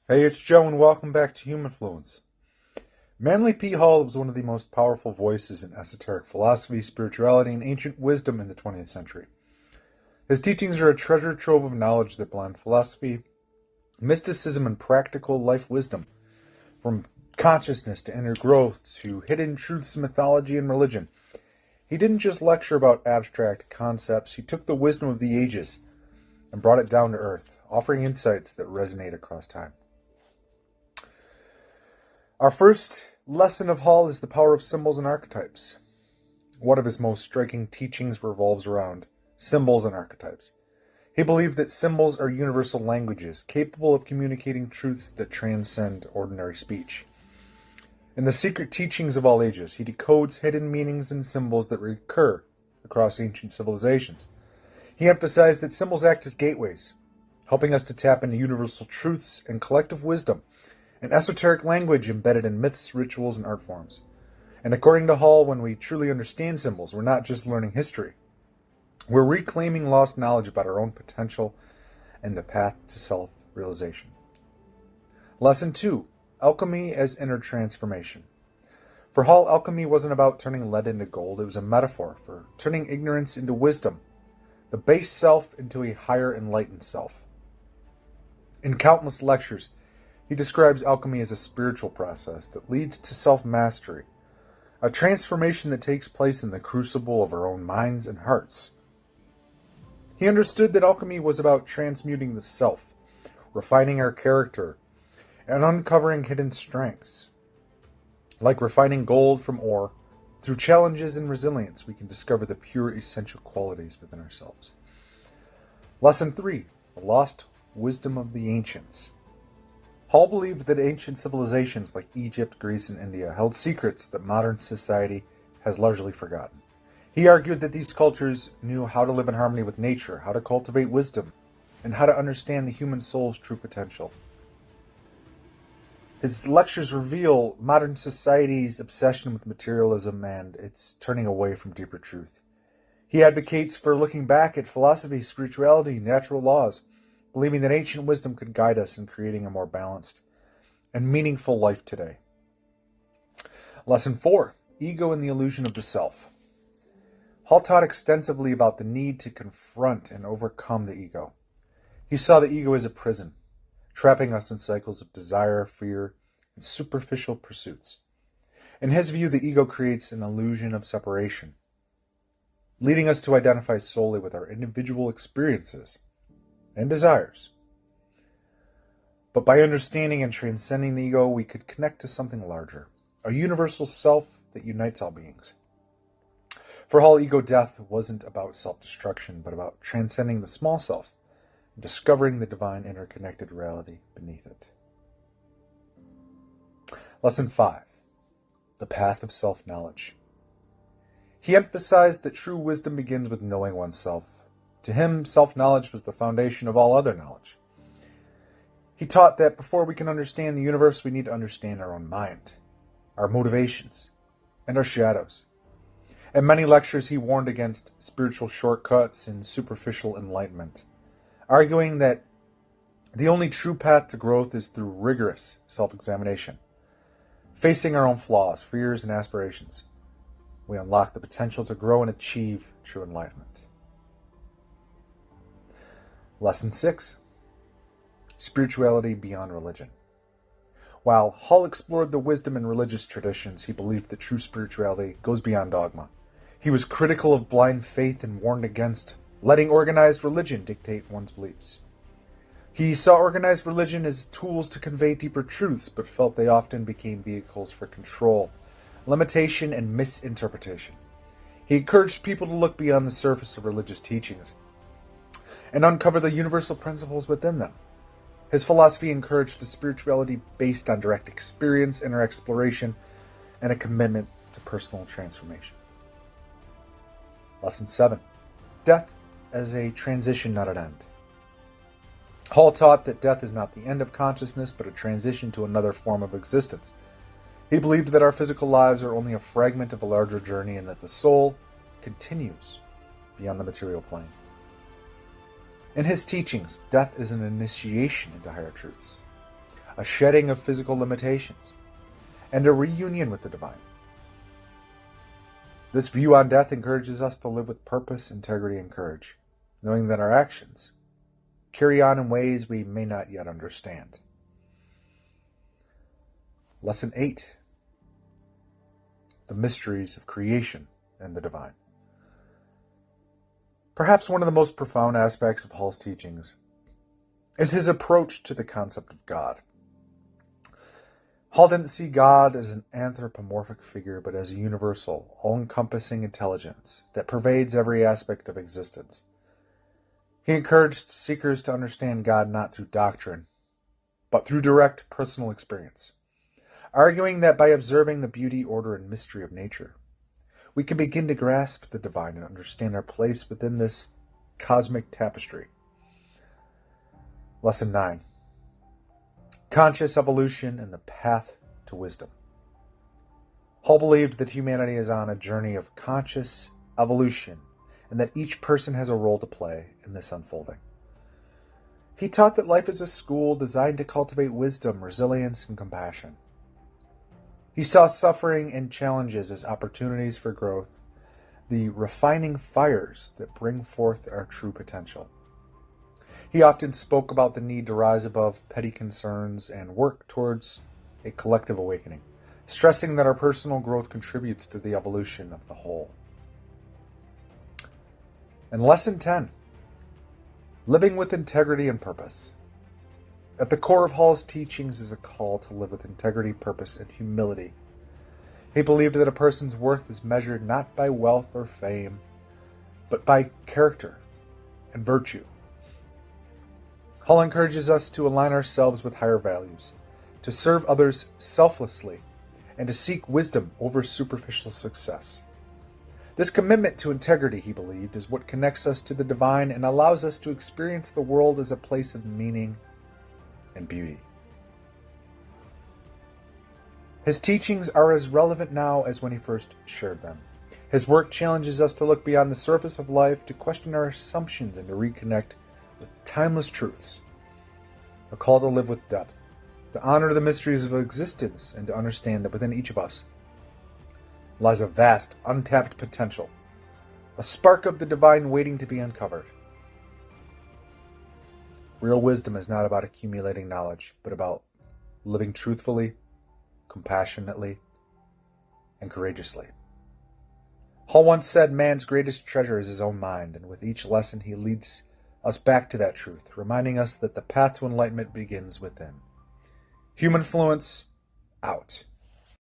Hey, it's Joe, and welcome back to Humanfluence. Manly P. Hall was one of the most powerful voices in esoteric philosophy, spirituality, and ancient wisdom in the 20th century. His teachings are a treasure trove of knowledge that blend philosophy, mysticism, and practical life wisdom, from consciousness to inner growth to hidden truths in mythology and religion. He didn't just lecture about abstract concepts, he took the wisdom of the ages and brought it down to earth, offering insights that resonate across time. Our first lesson of Hall is the power of symbols and archetypes. One of his most striking teachings revolves around symbols and archetypes. He believed that symbols are universal languages, capable of communicating truths that transcend ordinary speech. In the secret teachings of all ages, he decodes hidden meanings in symbols that recur across ancient civilizations. He emphasized that symbols act as gateways, helping us to tap into universal truths and collective wisdom, an esoteric language embedded in myths, rituals, and art forms. And according to Hall, when we truly understand symbols, we're not just learning history. We're reclaiming lost knowledge about our own potential and the path to self-realization. Lesson 2. Alchemy as inner transformation. For Hall, alchemy wasn't about turning lead into gold. It was a metaphor for turning ignorance into wisdom, the base self into a higher enlightened self. In countless lectures, he describes alchemy as a spiritual process that leads to self-mastery, a transformation that takes place in the crucible of our own minds and hearts. He understood that alchemy was about transmuting the self, refining our character, and uncovering hidden strengths. Like refining gold from ore, through challenges and resilience, we can discover the pure essential qualities within ourselves. Lesson 3. The lost wisdom of the ancients. Hall believed that ancient civilizations like Egypt, Greece, and India held secrets that modern society has largely forgotten. He argued that these cultures knew how to live in harmony with nature, how to cultivate wisdom, and how to understand the human soul's true potential. His lectures reveal modern society's obsession with materialism and its turning away from deeper truth. He advocates for looking back at philosophy, spirituality, natural laws, believing that ancient wisdom could guide us in creating a more balanced and meaningful life today. Lesson 4. Ego and the illusion of the self. Hall taught extensively about the need to confront and overcome the ego. He saw the ego as a prison, trapping us in cycles of desire, fear, and superficial pursuits. In his view, the ego creates an illusion of separation, leading us to identify solely with our individual experiences and desires. But by understanding and transcending the ego, we could connect to something larger, a universal self that unites all beings. For Hall, ego death wasn't about self-destruction, but about transcending the small self and discovering the divine interconnected reality beneath it. Lesson 5. The path of self-knowledge. He emphasized that true wisdom begins with knowing oneself. To him, self-knowledge was the foundation of all other knowledge. He taught that before we can understand the universe, we need to understand our own mind, our motivations, and our shadows. In many lectures, he warned against spiritual shortcuts and superficial enlightenment, arguing that the only true path to growth is through rigorous self-examination. Facing our own flaws, fears, and aspirations, we unlock the potential to grow and achieve true enlightenment. Lesson 6. Spirituality beyond religion. While Hall explored the wisdom in religious traditions, he believed that true spirituality goes beyond dogma. He was critical of blind faith and warned against letting organized religion dictate one's beliefs. He saw organized religion as tools to convey deeper truths, but felt they often became vehicles for control, limitation, and misinterpretation. He encouraged people to look beyond the surface of religious teachings and uncover the universal principles within them. His philosophy encouraged a spirituality based on direct experience, inner exploration, and a commitment to personal transformation. Lesson 7. Death as a transition, not an end. Hall taught that death is not the end of consciousness, but a transition to another form of existence. He believed that our physical lives are only a fragment of a larger journey and that the soul continues beyond the material plane. In his teachings, death is an initiation into higher truths, a shedding of physical limitations, and a reunion with the divine. This view on death encourages us to live with purpose, integrity, and courage, knowing that our actions carry on in ways we may not yet understand. Lesson 8. The mysteries of creation and the divine. Perhaps one of the most profound aspects of Hall's teachings is his approach to the concept of God. Hall didn't see God as an anthropomorphic figure, but as a universal, all-encompassing intelligence that pervades every aspect of existence. He encouraged seekers to understand God not through doctrine, but through direct personal experience, arguing that by observing the beauty, order, and mystery of nature, we can begin to grasp the divine and understand our place within this cosmic tapestry. Lesson 9. Conscious evolution and the path to wisdom. Hall believed that humanity is on a journey of conscious evolution and that each person has a role to play in this unfolding. He taught that life is a school designed to cultivate wisdom, resilience, and compassion. He saw suffering and challenges as opportunities for growth, the refining fires that bring forth our true potential. He often spoke about the need to rise above petty concerns and work towards a collective awakening, stressing that our personal growth contributes to the evolution of the whole. And Lesson 10. Living with integrity and purpose. At the core of Hall's teachings is a call to live with integrity, purpose, and humility. He believed that a person's worth is measured not by wealth or fame, but by character and virtue. Hall encourages us to align ourselves with higher values, to serve others selflessly, and to seek wisdom over superficial success. This commitment to integrity, he believed, is what connects us to the divine and allows us to experience the world as a place of meaning and beauty. His teachings are as relevant now as when he first shared them. His work challenges us to look beyond the surface of life, to question our assumptions, and to reconnect with timeless truths. A call to live with depth, to honor the mysteries of existence, and to understand that within each of us lies a vast, untapped potential, a spark of the divine waiting to be uncovered. Real wisdom is not about accumulating knowledge, but about living truthfully, compassionately, and courageously. Hall once said, "Man's greatest treasure is his own mind," and with each lesson he leads us back to that truth, reminding us that the path to enlightenment begins within. Humanfluence, out.